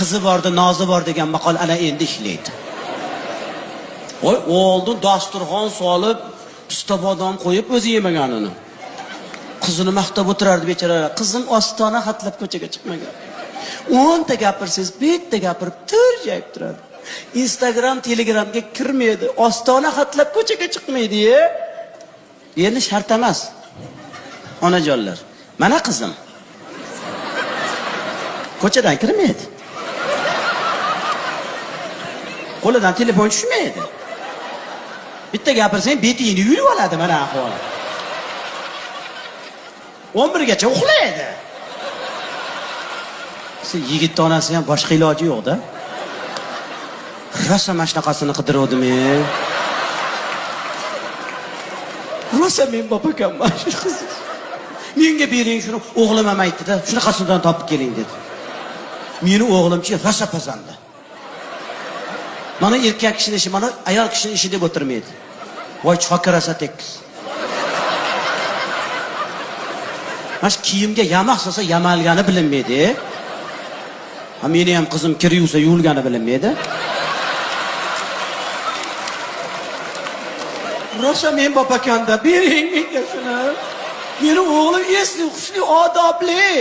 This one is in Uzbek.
qizi borda, nozi bor degan maqol ana endi ishlaydi. Voy, oldin dasturxon solib, pista bodom qo'yib o'zi yemaganini. Qizini maqtab o'tirardi bechoralar. Qizim ostona xatlab ko'chaga chiqmagan. 10 ta gapirsiz, bitta gapirib turjayib turadi. Instagram, Telegramga kirmaydi. Ostona xatlab ko'chaga chiqmaydi-ya. Endi shart emas. Onajonlar, mana qizim. Ko'chadan kirmaydi. Qo'lidan telefon tushmaydi. Bitta gapirsang, betingni yurib oladi mana ahvol. 11 gacha uxlaydi. Siz yigitning onasi ham boshqa iloji yo'q-da. Rosa mashnaqasini qidiruvdim-men. Rosa men bopakamman shu qiz. Menga bering shuni, o'g'lim ham aytdi-da, shunaqasidan topib keling dedi. Meni o'g'limchi rosa pazanda. Mana erkak kishining ishi, mana ayol kishining ishi deb o'tirmaydi. Voy chokarasa tekis. Mana kiyimga yamoq solsa yamalgani bilinmaydi. Ha meni ham qizim kir yuvsa yuvilgani bilinmaydi. Rosa men bopakanda bering menga shuni. Meni o'g'lim esli, xushli, odobli.